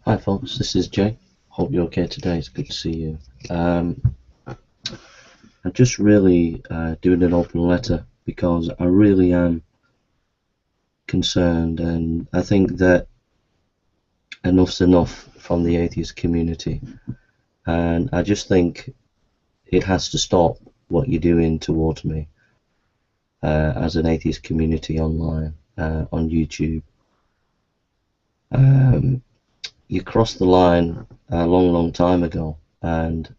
Hi folks, this is Jay. Hope you're okay today. It's good to see you. I'm just really doing an open letter because I really am concerned, and I think that enough's enough from the atheist community, and I just think it has to stop what you're doing towards me as an atheist community online on YouTube. You crossed the line a long time ago, and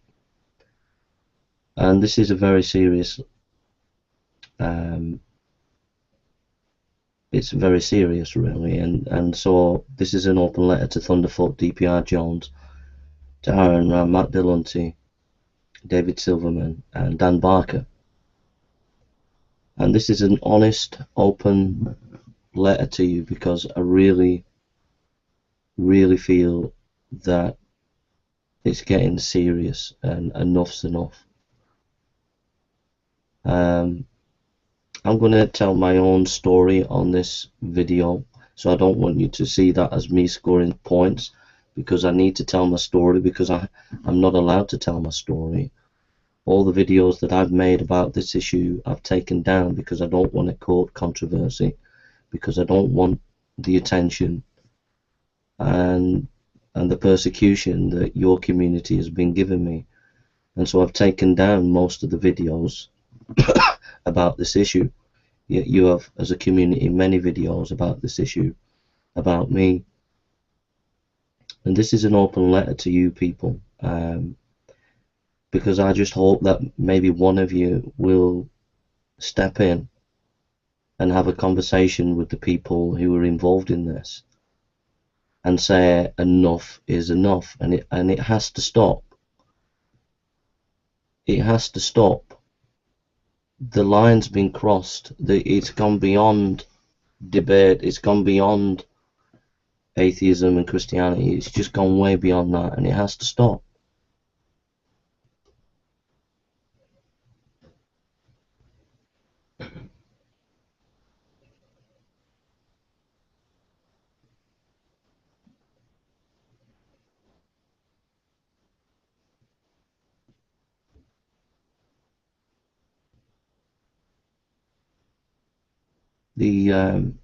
this is a very serious it's very serious really, and so this is an open letter to Thunderf00t dprjones, to AronRa, Matt Dillahunty, David Silverman and Dan Barker, and this is an honest open letter to you because I really feel that it's getting serious and enough's enough. I'm going to tell my own story on this video, so I don't want you to see that as me scoring points, because I need to tell my story, because I'm not allowed to tell my story. All the videos that I've made about this issue I've taken down because I don't want to court controversy, because I don't want the attention and the persecution that your community has been giving me. And so I've taken down most of the videos about this issue. Yet you have, as a community, many videos about this issue, about me. And this is an open letter to you people, because I just hope that maybe one of you will step in and have a conversation with the people who are involved in this and say enough is enough, and it has to stop. It has to stop. The line's been crossed. It's gone beyond debate. It's gone beyond atheism and Christianity. It's just gone way beyond that, and it has to stop. The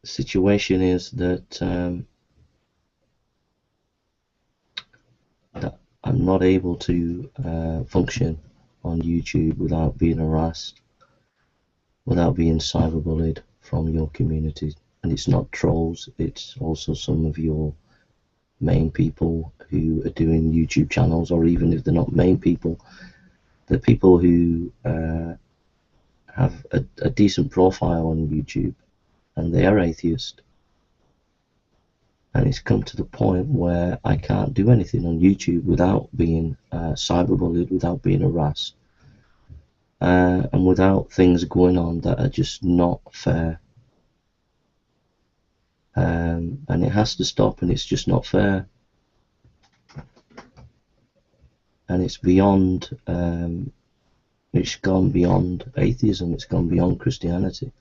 situation is that I'm not able to function on YouTube without being harassed, without being cyberbullied from your community. And it's not trolls, it's also some of your main people who are doing YouTube channels, or even if they're not main people, they're people who have a decent profile on YouTube, and they are atheist. And it's come to the point where I can't do anything on YouTube without being cyberbullied, without being harassed, and without things going on that are just not fair. And it has to stop, and it's just not fair. And it's beyond, it's gone beyond atheism, it's gone beyond Christianity.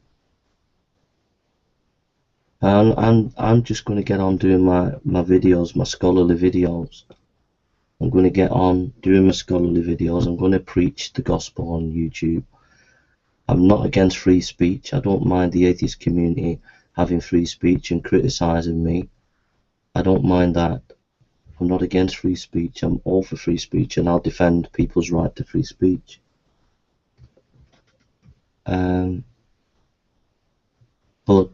And I'm just going to get on doing my videos, my scholarly videos. I'm going to get on doing my scholarly videos. I'm going to preach the gospel on YouTube. I'm not against free speech. I don't mind the atheist community having free speech and criticizing me. I don't mind that. I'm not against free speech. I'm all for free speech, and I'll defend people's right to free speech. But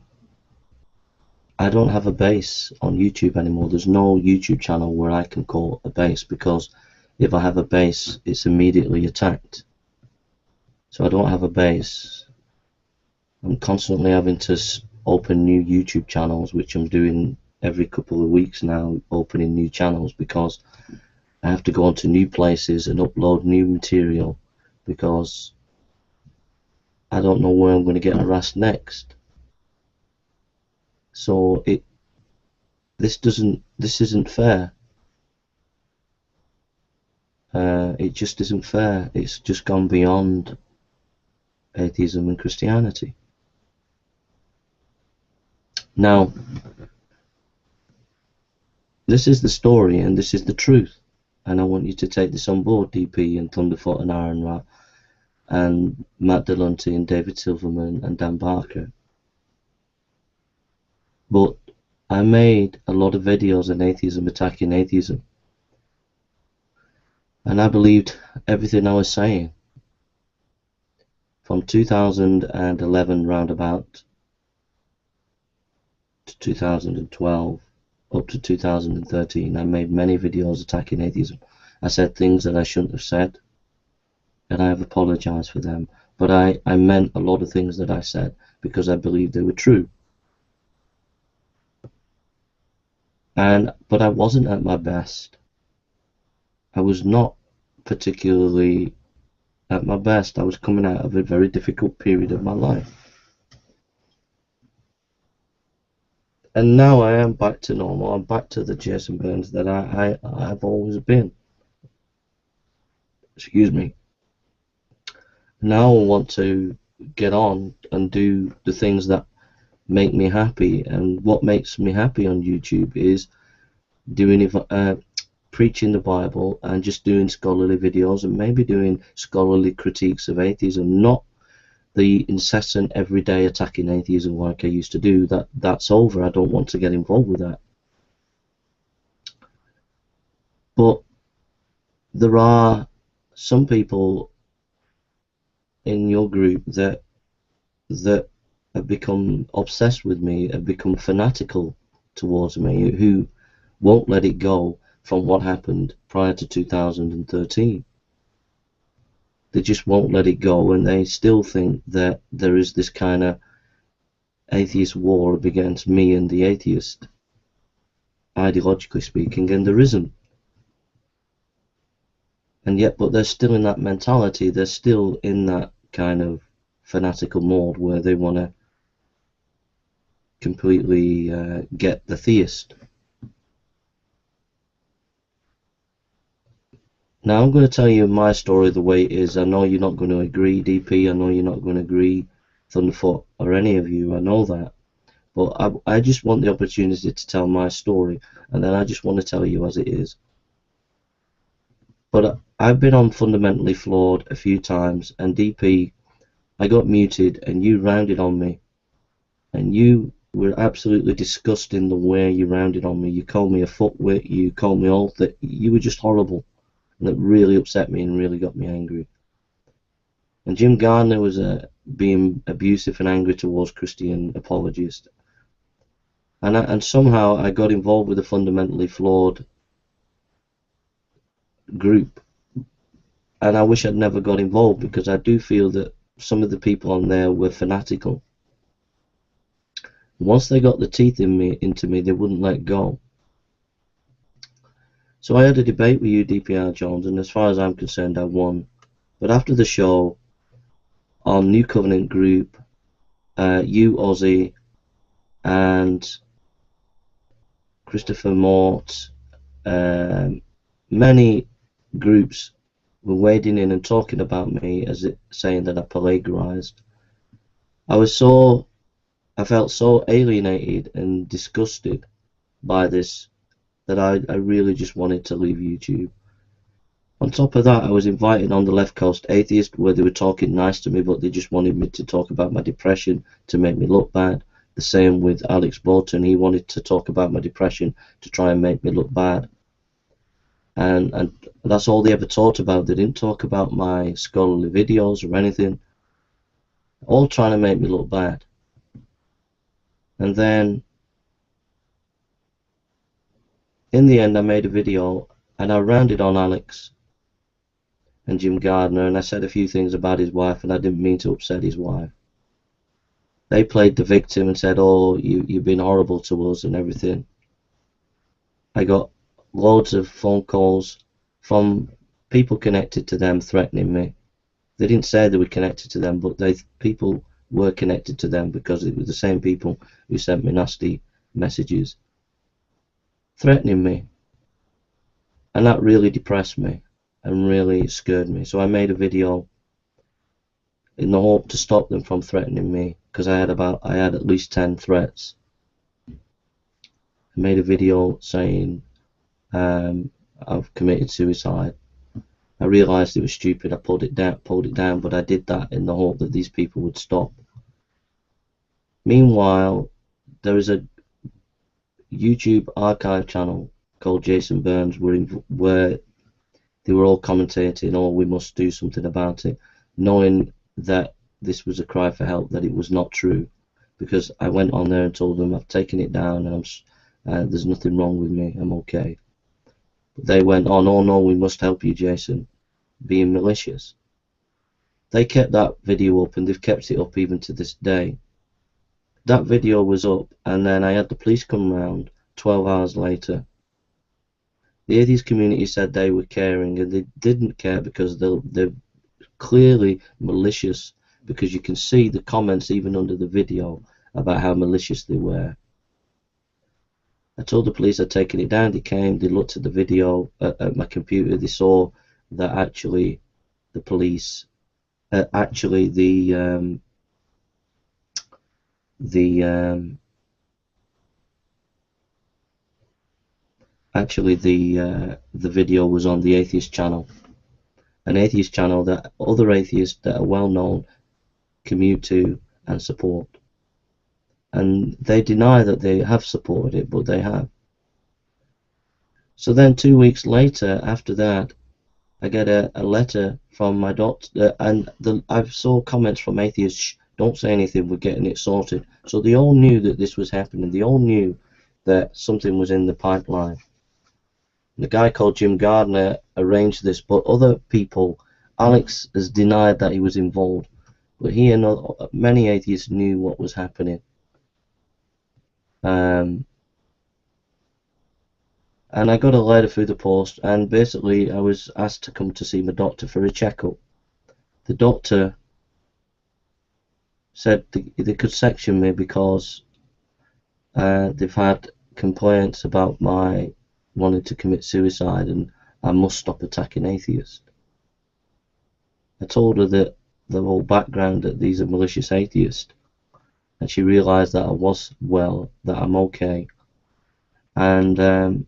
I don't have a base on YouTube anymore. There's no YouTube channel where I can call a base, because if I have a base, it's immediately attacked. So I don't have a base. I'm constantly having to open new YouTube channels, which I'm doing every couple of weeks now, opening new channels, because I have to go onto new places and upload new material, because I don't know where I'm going to get harassed next. So this isn't fair. It just isn't fair. It's just gone beyond atheism and Christianity. Now, this is the story and this is the truth, and I want you to take this on board, DP and Thunderf00t and AronRa and Matt Dillahunty and David Silverman and Dan Barker. But I made a lot of videos on atheism, attacking atheism, and I believed everything I was saying. From 2011 roundabout to 2012 up to 2013, I made many videos attacking atheism. I said things that I shouldn't have said, and I have apologized for them, but I meant a lot of things that I said because I believed they were true. But I wasn't at my best. I was not particularly at my best. I was coming out of a very difficult period of my life. And now I am back to normal. I'm back to the Jason Burns that I've always been. Excuse me. Now I want to get on and do the things that make me happy. And what makes me happy on YouTube is doing preaching the Bible and just doing scholarly videos and maybe doing scholarly critiques of atheism, not the incessant everyday attacking atheism like I used to do. That's over. I don't want to get involved with that. But there are some people in your group that have become obsessed with me, have become fanatical towards me, who won't let it go from what happened prior to 2013. They just won't let it go, and they still think that there is this kind of atheist war against me and the atheist, ideologically speaking, and there isn't. And yet, but they're still in that mentality, they're still in that kind of fanatical mode where they want to completely get the theist. Now I'm going to tell you my story the way it is. I know you're not going to agree, DP. I know you're not going to agree, Thunderf00t, or any of you. I know that. But I just want the opportunity to tell my story, and then I just want to tell you as it is. But I've been on Fundamentally Flawed a few times, and DP, I got muted, and you rounded on me. And you were absolutely disgusting the way you rounded on me. You called me a footwit, you called me all that. You were just horrible. And that really upset me and really got me angry. And Jim Gardner was being abusive and angry towards Christian apologists. And somehow I got involved with the Fundamentally Flawed group. And I wish I'd never got involved, because I do feel that some of the people on there were fanatical. Once they got the teeth into me, they wouldn't let go. So I had a debate with you, dprjones, and as far as I'm concerned, I won. But after the show, on New Covenant Group, you, Ozzy, and Christopher Mort, many groups were wading in and talking about me, saying that I plagiarized. I felt so alienated and disgusted by this that I really just wanted to leave YouTube. On top of that, I was invited on the Left Coast Atheist, where they were talking nice to me, but they just wanted me to talk about my depression to make me look bad. The same with Alex Bolton. He wanted to talk about my depression to try and make me look bad. And that's all they ever talked about. They didn't talk about my scholarly videos or anything. All trying to make me look bad. And then in the end, I made a video and I rounded on Alex and Jim Gardner, and I said a few things about his wife, and I didn't mean to upset his wife. They played the victim and said, oh, you've been horrible to us and everything. I got loads of phone calls from people connected to them threatening me. They didn't say they were connected to them, but people were connected to them, because it was the same people who sent me nasty messages threatening me, and that really depressed me and really scared me. So I made a video in the hope to stop them from threatening me, because I had at least 10 threats, I made a video saying I've committed suicide. I realised it was stupid. I pulled it down, but I did that in the hope that these people would stop. Meanwhile, there is a YouTube archive channel called Jason Burns where they were all commentating, "Oh, we must do something about it," knowing that this was a cry for help, that it was not true. Because I went on there and told them I've taken it down and there's nothing wrong with me, I'm okay. But they went, "Oh no, we must help you, Jason," being malicious. They kept that video up, and they've kept it up even to this day. That video was up, and then I had the police come round 12 hours later. The atheist community said they were caring, and they didn't care because they're clearly malicious, because you can see the comments even under the video about how malicious they were. I told the police I'd taken it down. They came, they looked at the video at my computer, they saw that actually the police, actually the video was on the atheist channel, an atheist channel that other atheists that are well known commute to and support. And they deny that they have supported it, but they have. So then 2 weeks later, after that, I get a letter from my doctor, and I saw comments from atheists, "Don't say anything, we're getting it sorted." So they all knew that this was happening. They all knew that something was in the pipeline. The guy called Jim Gardner arranged this, but other people, Alex has denied that he was involved, but he and many atheists knew what was happening. And I got a letter through the post, and basically I was asked to come to see my doctor for a checkup. The doctor said they could section me because they've had complaints about my wanting to commit suicide, and I must stop attacking atheists. I told her that the whole background, that these are malicious atheists, and she realised that I was well, that I'm okay, and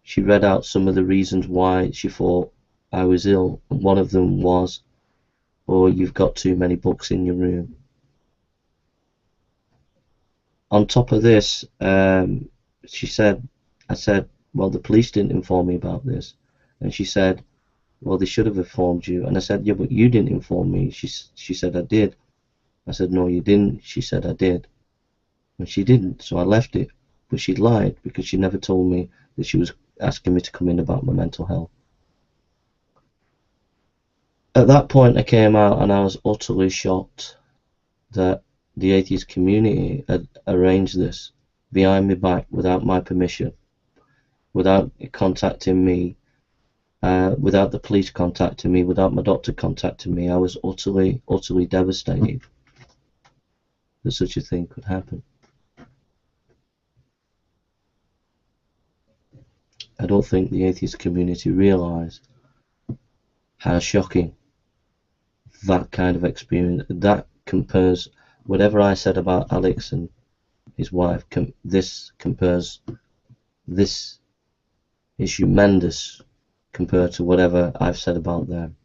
she read out some of the reasons why she thought I was ill. One of them was, "Oh, you've got too many books in your room." On top of this, she said, I said, "Well, the police didn't inform me about this." And she said, "Well, they should have informed you." And I said, "Yeah, but you didn't inform me." She said, "I did." I said, "No, you didn't." She said, "I did." And she didn't, so I left it. But she lied, because she never told me that she was asking me to come in about my mental health. At that point I came out, and I was utterly shocked that the atheist community had arranged this behind my back without my permission, without contacting me, without the police contacting me, without my doctor contacting me. I was utterly devastated that such a thing could happen. I don't think the atheist community realise how shocking that kind of experience, that compares, whatever I said about Alex and his wife, this is humongous compared to whatever I've said about them.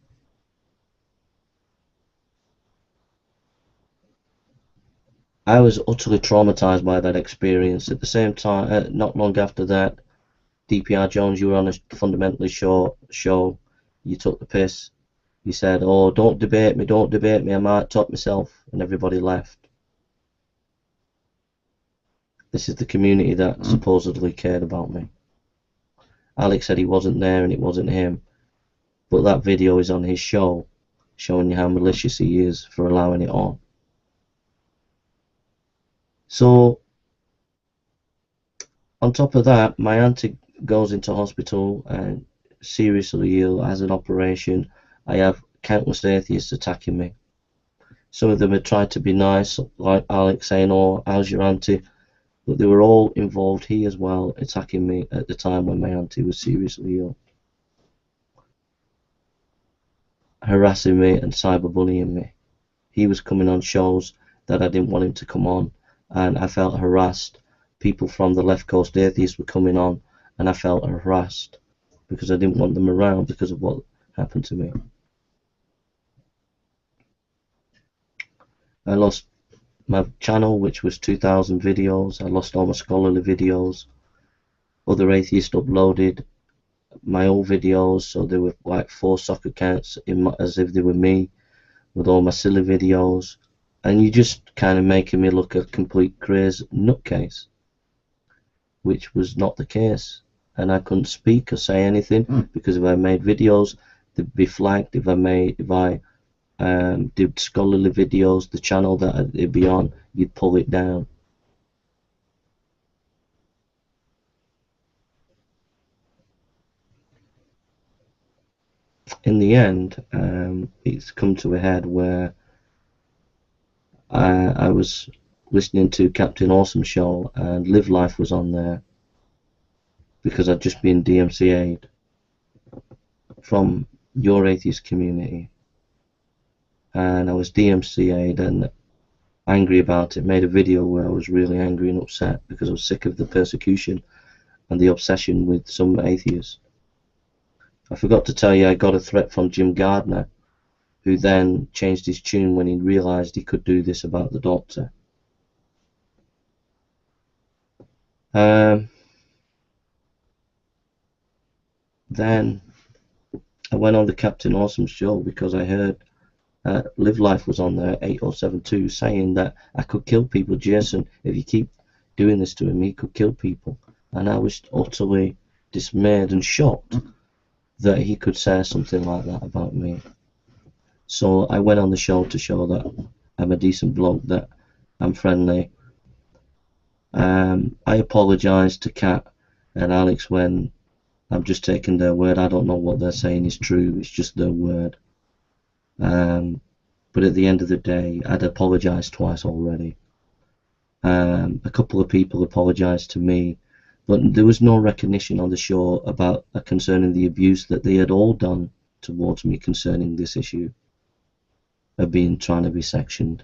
I was utterly traumatized by that experience. At the same time, not long after that, dprjones, you were on a fundamentally show. You took the piss. You said, "Oh, don't debate me, I might top myself," and everybody left. This is the community that supposedly cared about me. Alex said he wasn't there and it wasn't him, but that video is on his show, showing you how malicious he is for allowing it on. So, on top of that, my auntie goes into hospital and seriously ill, has an operation. I have countless atheists attacking me. Some of them had tried to be nice, like Alex, saying, "Oh, how's your auntie?" But they were all involved, he as well, attacking me at the time when my auntie was seriously ill, harassing me and cyberbullying me. He was coming on shows that I didn't want him to come on, and I felt harassed people from the left coast atheists were coming on, and I felt harassed because I didn't want them around because of what happened to me. I lost my channel, which was 2,000 videos. I lost all my scholarly videos. Other atheists uploaded my old videos, so there were like 4 soccer accounts as if they were me, with all my silly videos, and you just kind of making me look a complete crazy nutcase, which was not the case. And I couldn't speak or say anything because if I made videos, they'd be flagged. If I did scholarly videos, the channel that it'd be on, you'd pull it down. In the end, it's come to a head where I was listening to Captain Awesome Show, and Live Life was on there because I'd just been DMCA'd from your atheist community, and I was DMCA'd and angry about it. Made a video where I was really angry and upset because I was sick of the persecution and the obsession with some atheists. I forgot to tell you I got a threat from Jim Gardner, who then changed his tune when he realised he could do this about the doctor. Then I went on the Captain Awesome Show because I heard Live Life was on there, 8072, saying that I could kill people. Jason, if you keep doing this to him, he could kill people. And I was utterly dismayed and shocked that he could say something like that about me. So I went on the show to show that I'm a decent bloke, that I'm friendly. I apologised to Kat and Alex when I'm just taking their word. I don't know what they're saying is true, it's just their word. But at the end of the day, I'd apologised twice already. A couple of people apologised to me, but there was no recognition on the show about concerning the abuse that they had all done towards me concerning this issue of trying to be sectioned.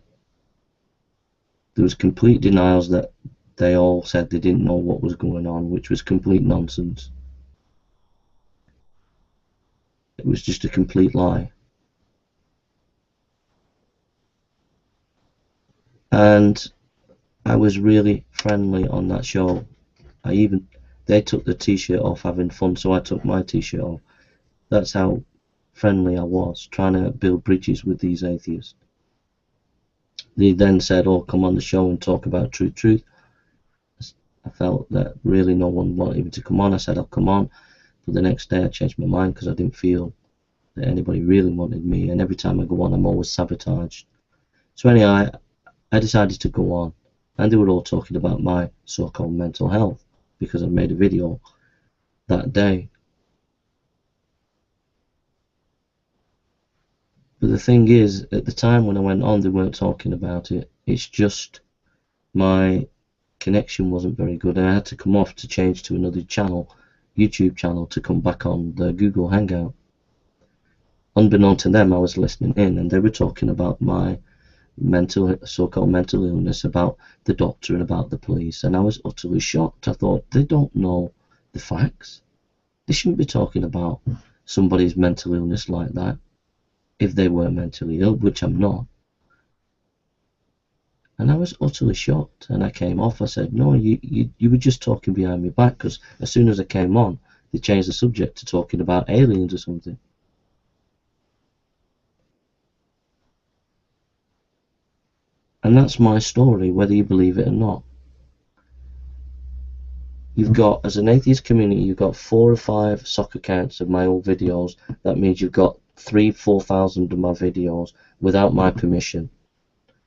There was complete denials that they all said they didn't know what was going on, which was complete nonsense. It was just a complete lie. And I was really friendly on that show. They took the t-shirt off having fun, so I took my t-shirt off. That's how friendly I was, trying to build bridges with these atheists. They then said, oh, come on the show and talk about truth. I felt that really no one wanted me to come on. I said I'll come on, but the next day I changed my mind because I didn't feel that anybody really wanted me, and every time I go on I'm always sabotaged. So anyhow, I decided to go on, and they were all talking about my so-called mental health because I made a video that day. But the thing is, at the time when I went on, they weren't talking about it. It's just my connection wasn't very good, and I had to come off to change to another channel, YouTube channel, to come back on the Google Hangout. Unbeknown to them, I was listening in, and they were talking about my so-called mental illness, about the doctor and about the police, and I was utterly shocked. I thought, they don't know the facts. They shouldn't be talking about somebody's mental illness like that if they were mentally ill, which I'm not. And I was utterly shocked, and I came off. I said, no, you were just talking behind my back, because as soon as I came on, they changed the subject to talking about aliens or something. And that's my story, whether you believe it or not. You've got, as an atheist community, you've got 4 or 5 sock accounts of my old videos. That means you've got 3,000-4,000 of my videos without my permission.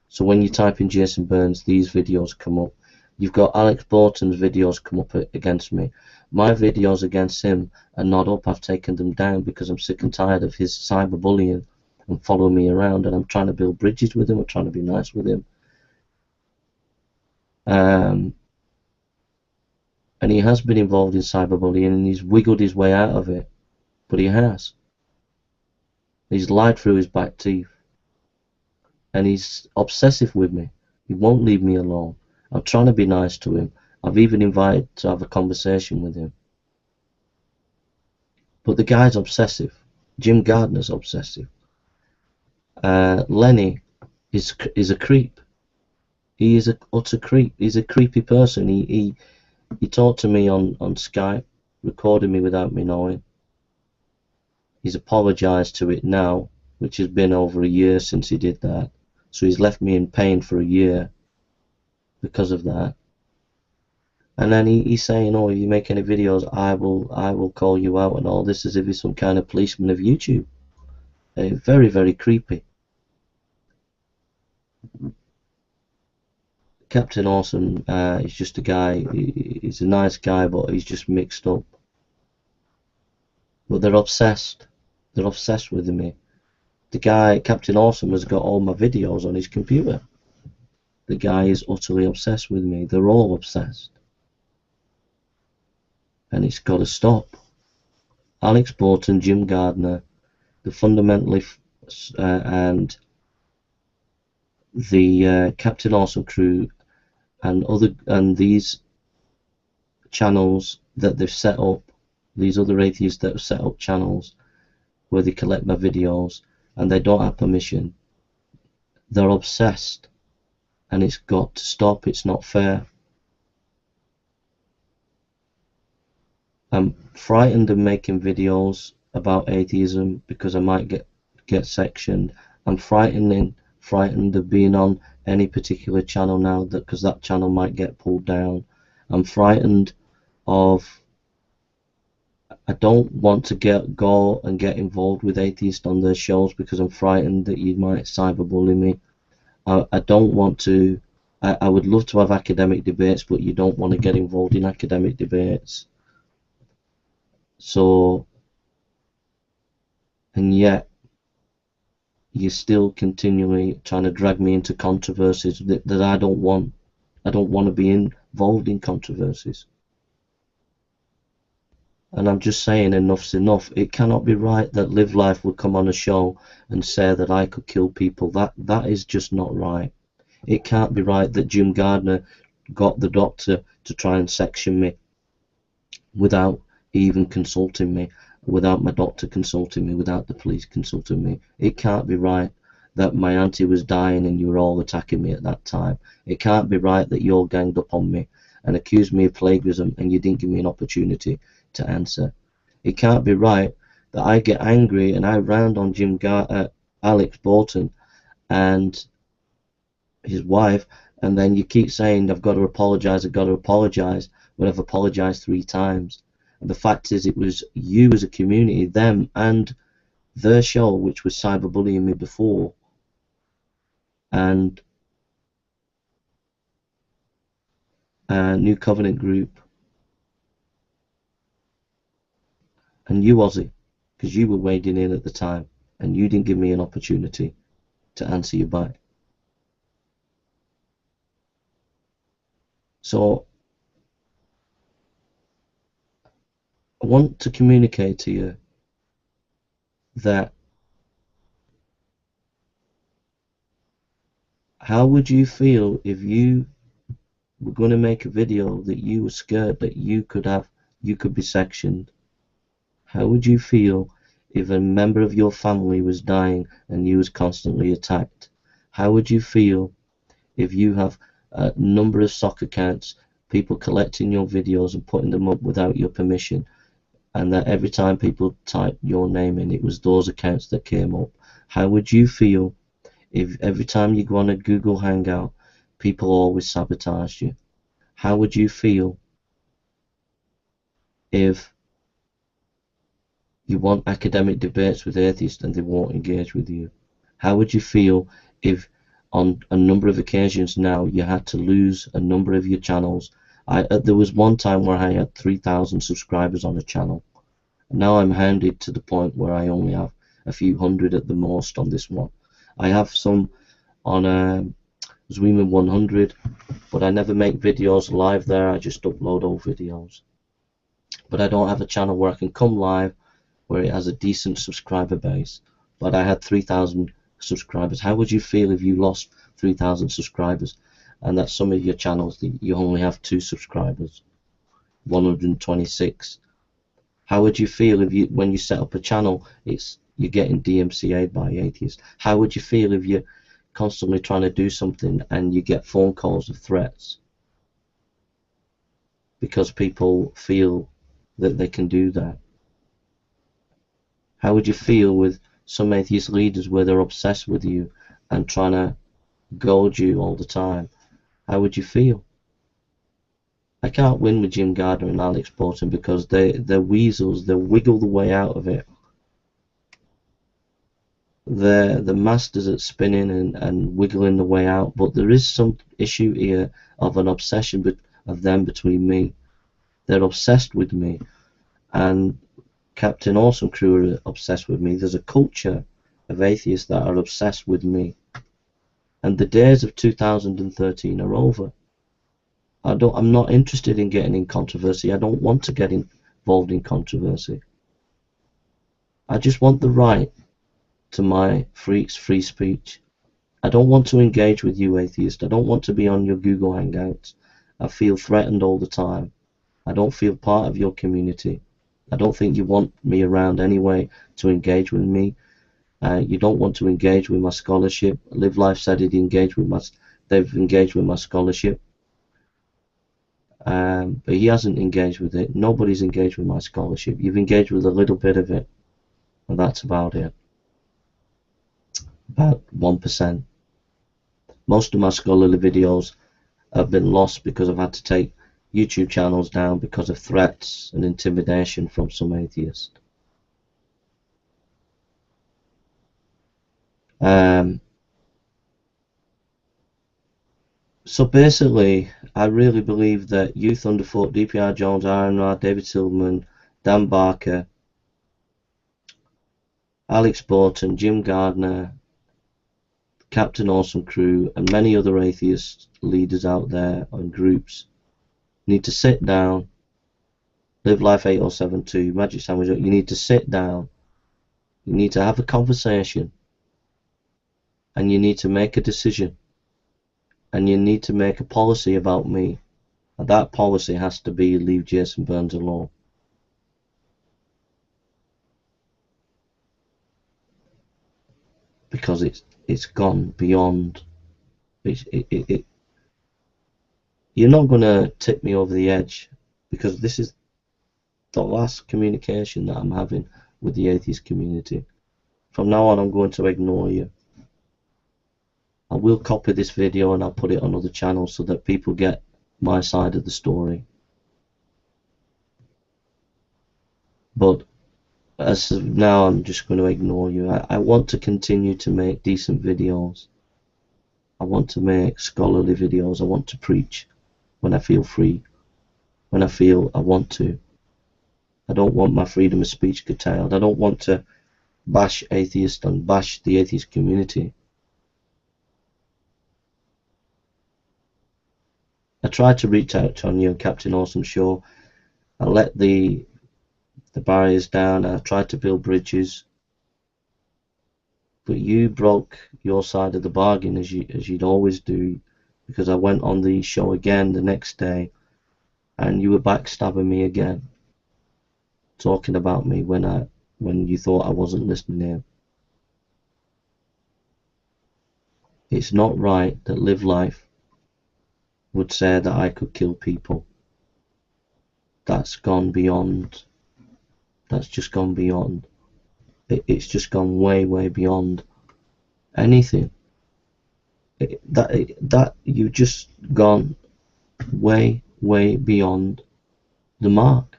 So when you type in Jason Burns, these videos come up. You've got Alex Borton's videos come up against me. My videos against him are not up. I've taken them down because I'm sick and tired of his cyberbullying and following me around, and I'm trying to build bridges with him. I'm trying to be nice with him. And he has been involved in cyberbullying, and he's wiggled his way out of it. But he has. He's lied through his back teeth. And he's obsessive with me. He won't leave me alone. I'm trying to be nice to him, I've even invited to have a conversation with him. But the guy's obsessive. Jim Gardner's obsessive. Lenny is a creep. He is a utter creep. He's a creepy person. He talked to me on Skype, recorded me without me knowing. He's apologised to it now, which has been over a year since he did that. So he's left me in pain for a year because of that. And then he's saying, "Oh, if you make any videos, I will call you out," and all this, as if he's some kind of policeman of YouTube. Very, very creepy. Captain Awesome is just a guy. He's a nice guy, but he's just mixed up. But they're obsessed. They're obsessed with me. The guy, Captain Awesome, has got all my videos on his computer. The guy is utterly obsessed with me. They're all obsessed. And it's got to stop. Alex Bolton, Jim Gardner, the fundamentally and the Captain Awesome crew and these channels that they've set up, these other atheists that have set up channels where they collect my videos and they don't have permission. They're obsessed, and it's got to stop. It's not fair. I'm frightened of making videos about atheism because I might get sectioned. I'm frightened of being on any particular channel now, because that channel might get pulled down. I'm frightened of. I don't want to go and get involved with atheists on their shows because I'm frightened that you might cyberbully me. I don't want to. I would love to have academic debates, but you don't want to get involved in academic debates. So, and yet you're still continually trying to drag me into controversies that I don't want. I don't want to be involved in controversies. And I'm just saying, enough's enough. It cannot be right that Live Life would come on a show and say that I could kill people. That is just not right. It can't be right that Jim Gardner got the doctor to try and section me without even consulting me, without my doctor consulting me, without the police consulting me. It can't be right that my auntie was dying and you were all attacking me at that time. It can't be right that you all ganged up on me and accused me of plagiarism and you didn't give me an opportunity to answer. It can't be right that I get angry and I round on Alex Bolton and his wife, and then you keep saying I've got to apologise, when I've apologised 3 times. And the fact is, it was you as a community, them and their show, which was cyberbullying me before, and New Covenant Group, and you, Ozzy, because you were wading in at the time and you didn't give me an opportunity to answer you back. So I want to communicate to you that how would you feel if you were going to make a video that you were scared that you could be sectioned? How would you feel if a member of your family was dying and you was constantly attacked? How would you feel if you have a number of stock accounts, people collecting your videos and putting them up without your permission, and that every time people typed your name in, it was those accounts that came up? How would you feel if every time you go on a Google Hangout, people always sabotage you? How would you feel if you want academic debates with atheists and they won't engage with you? How would you feel if on a number of occasions now you had to lose a number of your channels? There was one time where I had 3,000 subscribers on a channel. Now I'm hounded to the point where I only have a few hundred at the most on this one. I have some on Zweeman 100, but I never make videos live there. I just upload old videos. But I don't have a channel where I can come live where it has a decent subscriber base. But I had 3,000 subscribers. How would you feel if you lost 3,000 subscribers? and that some of your channels you only have 2 subscribers, 126. How would you feel if when you set up a channel, you're getting DMCA'd by atheists? How would you feel if you're constantly trying to do something and you get phone calls of threats because people feel that they can do that? How would you feel with some atheist leaders where they're obsessed with you and trying to goad you all the time? How would you feel? I can't win with Jim Gardner and Alex Bolton because they're weasels. They wiggle the way out of it. They're the masters at spinning and wiggling the way out. But there is some issue here of an obsession of them between me. They're obsessed with me, and Captain Awesome Crew are obsessed with me. There's a culture of atheists that are obsessed with me, and the days of 2013 are over. I'm not interested in getting in controversy. I don't want to get involved in controversy. I just want the right to my free speech. I don't want to engage with you atheists. I don't want to be on your Google Hangouts. I feel threatened all the time. I don't feel part of your community. I don't think you want me around anyway to engage with me. You don't want to engage with my scholarship. Live Life said they've engaged with my scholarship. But he hasn't engaged with it. Nobody's engaged with my scholarship. You've engaged with a little bit of it, and that's about it. About 1%. Most of my scholarly videos have been lost because I've had to take YouTube channels down because of threats and intimidation from some atheists. So basically, I really believe that you, Thunderf00t, dprjones, AronRa, David Silverman, Dan Barker, Alex Bolton, Jim Gardner, Captain Awesome Crew, and many other atheist leaders out there and groups need to sit down. Live Life 8072, Magic Sandwich, you need to sit down. You need to have a conversation, and you need to make a decision, and you need to make a policy about me, and that policy has to be leave Jason Burns alone. Because it's gone beyond. You're not going to tip me over the edge, because this is the last communication that I'm having with the atheist community. From now on, I'm going to ignore you. I will copy this video and I'll put it on other channels so that people get my side of the story. But as of now, I'm just going to ignore you. I want to continue to make decent videos. I want to make scholarly videos. I want to preach when I feel free, when I feel I want to. I don't want my freedom of speech curtailed. I don't want to bash atheists and bash the atheist community. I tried to reach out to you and Captain Awesome Show. I let the barriers down. I tried to build bridges, but you broke your side of the bargain as you'd always do, because I went on the show again the next day and you were backstabbing me again, talking about me when you thought I wasn't listening in. It's not right that Live Life would say that I could kill people. That's gone beyond. That's just gone beyond. It's just gone way, way beyond anything. That you've just gone way, way beyond the mark.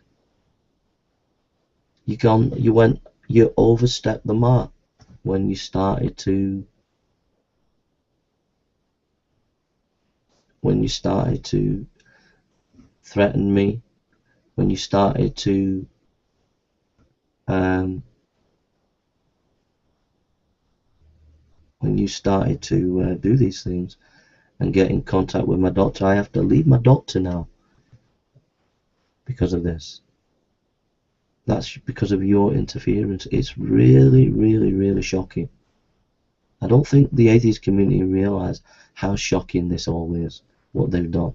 You overstepped the mark when you started to threaten me, when you started to do these things and get in contact with my doctor. I have to leave my doctor now because of this. That's because of your interference. It's really, really, really shocking. I don't think the atheist community realise how shocking this all is. what they've done.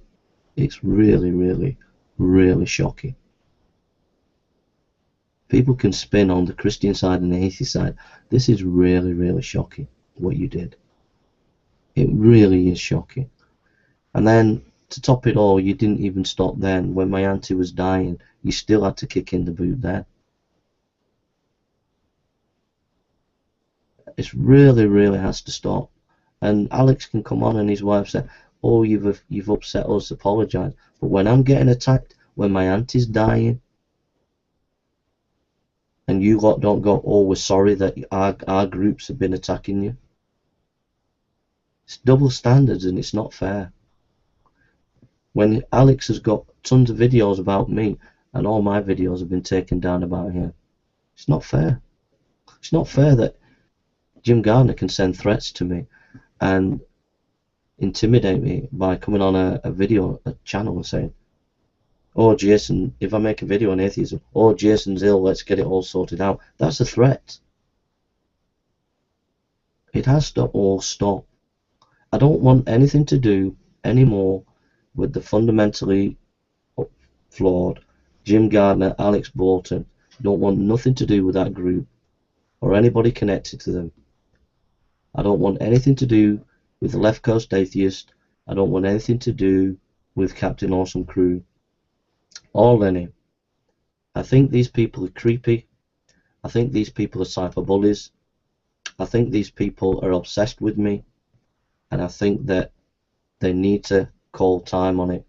It's really, really, really shocking. People can spin on the Christian side and the atheist side. This is really, really shocking, what you did. It really is shocking. And then, to top it all, you didn't even stop then. When my auntie was dying, you still had to kick in the boot then. It really, really has to stop. And Alex can come on and his wife say, oh, you've upset us, apologise. But when I'm getting attacked, when my auntie's dying, and you lot don't go, oh, we're sorry that our groups have been attacking you. It's double standards and it's not fair. When Alex has got tons of videos about me and all my videos have been taken down about him, it's not fair. It's not fair that Jim Gardner can send threats to me and intimidate me by coming on a channel and saying, oh, Jason, if I make a video on atheism, oh, Jason's ill, let's get it all sorted out. That's a threat. It has to all stop. I don't want anything to do anymore with the fundamentally flawed Jim Gardner, Alex Bolton. Don't want nothing to do with that group or anybody connected to them. I don't want anything to do with the Left Coast Atheist. I don't want anything to do with Captain Awesome Crew or Lenny. I think these people are creepy. I think these people are cyberbullies. I think these people are obsessed with me, and I think that they need to call time on it.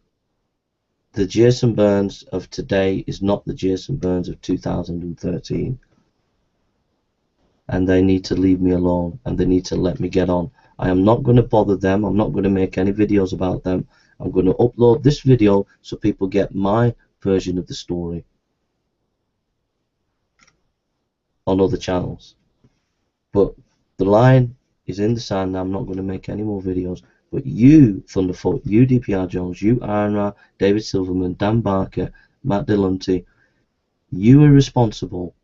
The Jason Burns of today is not the Jason Burns of 2013, and they need to leave me alone, and they need to let me get on. I am not going to bother them. I'm not going to make any videos about them. I'm going to upload this video so people get my version of the story on other channels. But the line is in the sand. I'm not going to make any more videos. But you, Thunderf00t, you dprjones, you AronRa, David Silverman, Dan Barker, Matt Dillahunty, you are responsible.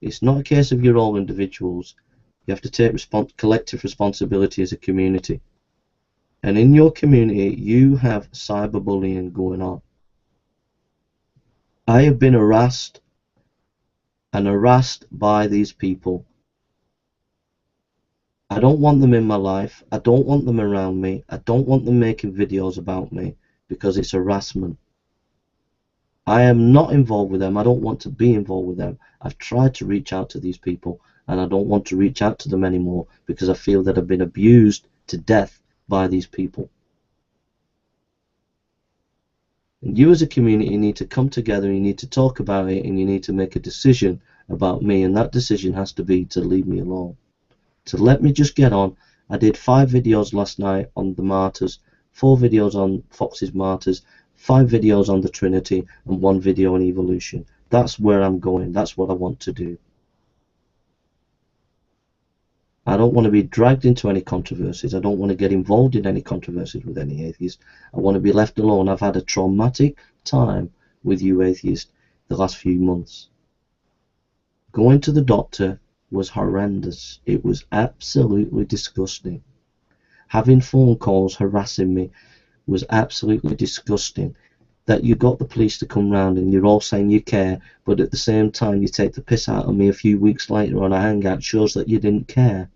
It's not a case of you're all individuals. You have to take collective responsibility as a community. And in your community, you have cyberbullying going on. I have been harassed by these people. I don't want them in my life. I don't want them around me. I don't want them making videos about me because it's harassment. I am not involved with them. I don't want to be involved with them. I've tried to reach out to these people and I don't want to reach out to them anymore because I feel that I've been abused to death by these people. And you as a community need to come together, you need to talk about it, and you need to make a decision about me, and that decision has to be to leave me alone. To let me just get on. I did 5 videos last night on the martyrs, 4 videos on Fox's martyrs, 5 videos on the Trinity, and 1 video on evolution. That's where I'm going. That's what I want to do. I don't want to be dragged into any controversies. I don't want to get involved in any controversies with any atheists. I want to be left alone. I've had a traumatic time with you atheists the last few months. Going to the doctor was horrendous. It was absolutely disgusting. Having phone calls harassing me was absolutely disgusting. That you got the police to come round and you're all saying you care, but at the same time you take the piss out of me a few weeks later on a hangout shows that you didn't care.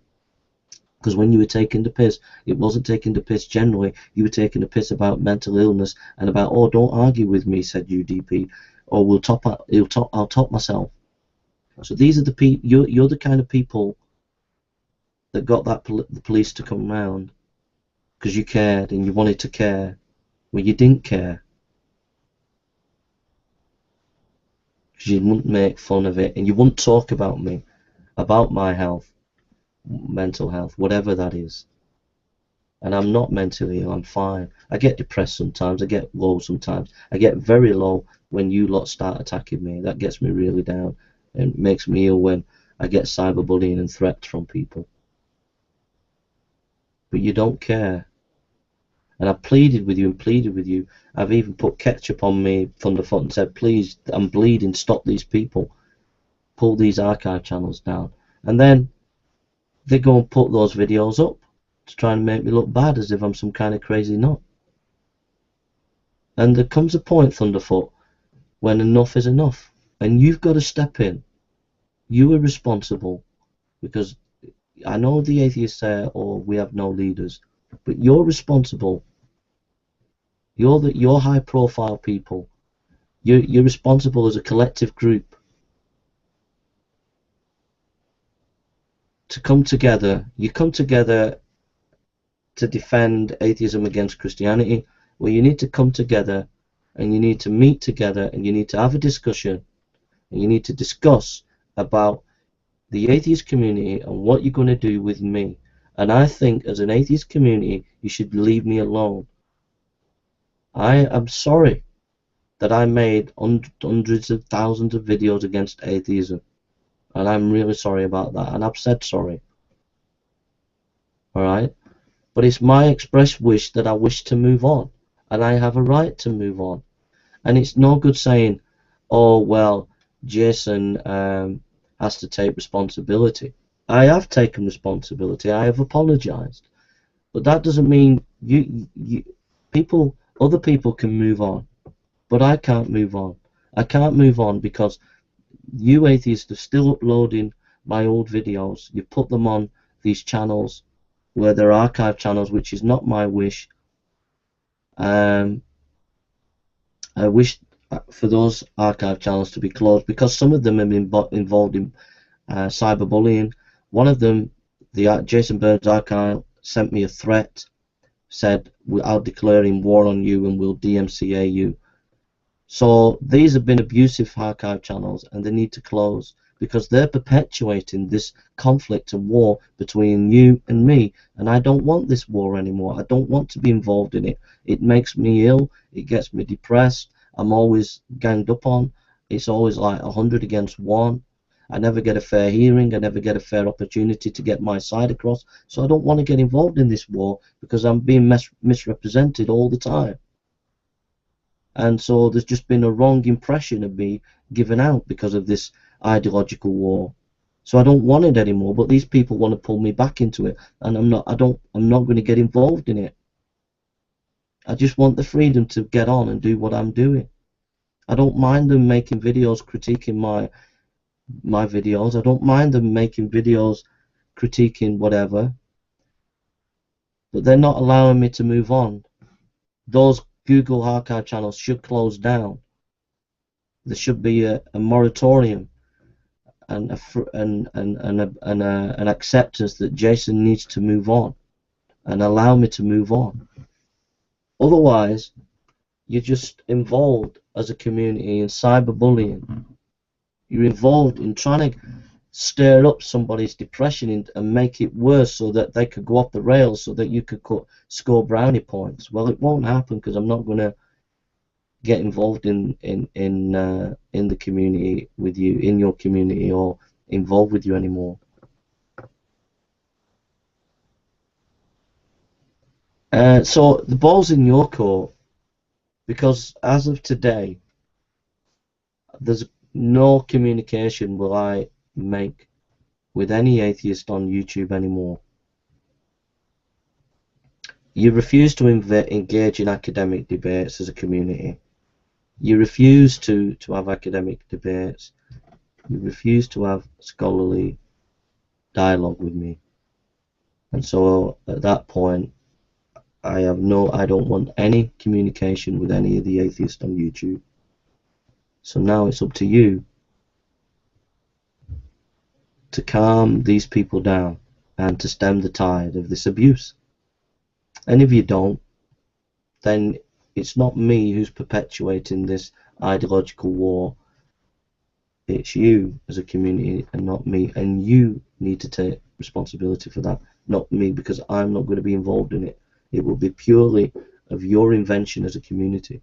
Because when you were taking the piss, it wasn't taking the piss generally. You were taking the piss about mental illness and about, oh, don't argue with me, said UDP, or I'll top myself. So these are the people. You're the kind of people that got the police to come round because you cared and you wanted to care. Well, you didn't care because you wouldn't make fun of it and you wouldn't talk about me, about my health, mental health, whatever that is. And I'm not mentally ill. I'm fine. I get depressed sometimes. I get low sometimes. I get very low when you lot start attacking me. That gets me really down. And makes me ill when I get cyberbullying and threats from people. But you don't care. And I pleaded with you and pleaded with you. I've even put ketchup on me, Thunderf00t, and said, please, I'm bleeding, stop these people. Pull these archive channels down. And then they go and put those videos up to try and make me look bad as if I'm some kind of crazy nut. And there comes a point, Thunderfoot, when enough is enough, and you've got to step in. You are responsible, because I know the atheists say, "Oh, we have no leaders," but you're responsible. You're high-profile people. You're responsible as a collective group to come together. You come together to defend atheism against Christianity. Well, you need to come together, and you need to meet together, and you need to have a discussion, and you need to discuss about the atheist community and what you're going to do with me. And I think as an atheist community, you should leave me alone. I am sorry that I made hundreds of thousands of videos against atheism, and I'm really sorry about that, and I've said sorry. Alright? But it's my express wish that I wish to move on, and I have a right to move on. And it's no good saying, "Oh, well, Jason has to take responsibility." I have taken responsibility. I have apologized. But that doesn't mean other people can move on. But I can't move on. I can't move on because you atheists are still uploading my old videos. You put them on these channels where they're archive channels, which is not my wish. I wish for those archive channels to be closed because some of them have been involved in cyberbullying. One of them, the Jason Burns archive, sent me a threat, said, "I'll declare war on you and we'll DMCA you." So these have been abusive archive channels, and they need to close because they're perpetuating this conflict and war between you and me, and I don't want this war anymore. I don't want to be involved in it. It makes me ill. It gets me depressed. I'm always ganged up on. It's always like 100 against 1. I never get a fair hearing. I never get a fair opportunity to get my side across. So I don't want to get involved in this war because I'm being misrepresented all the time. And so there's just been a wrong impression of me given out because of this ideological war. So I don't want it anymore, but these people want to pull me back into it, and I'm not going to get involved in it. I just want the freedom to get on and do what I'm doing. I don't mind them making videos critiquing my videos. I don't mind them making videos critiquing whatever, but they're not allowing me to move on. Those Google archive channels should close down. There should be a moratorium and an acceptance that Jason needs to move on and allow me to move on. Otherwise, you're just involved as a community in cyberbullying. You're involved in trying to stir up somebody's depression and make it worse so that they could go off the rails so that you could score brownie points. Well, it won't happen because I'm not going to get involved in the community with you, in your community, or involved with you anymore. So the ball's in your court, because as of today, there's no communication will I make with any atheist on YouTube anymore. You refuse to engage in academic debates as a community. You refuse to have academic debates. You refuse to have scholarly dialogue with me. And so at that point, I don't want any communication with any of the atheists on YouTube. So now it's up to you to calm these people down and to stem the tide of this abuse. And if you don't, then it's not me who's perpetuating this ideological war. It's you as a community and not me, and you need to take responsibility for that, not me, because I'm not going to be involved in it. It will be purely of your invention as a community.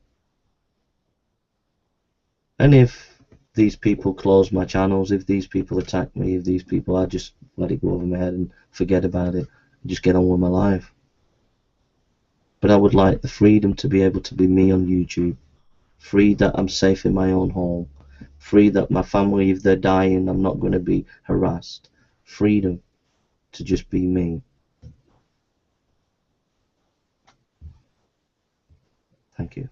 And if these people close my channels, if these people attack me, if these people, I just let it go over my head and forget about it and just get on with my life. But I would like the freedom to be able to be me on YouTube, free that I'm safe in my own home, free that my family, if they're dying, I'm not going to be harassed, freedom to just be me. Thank you.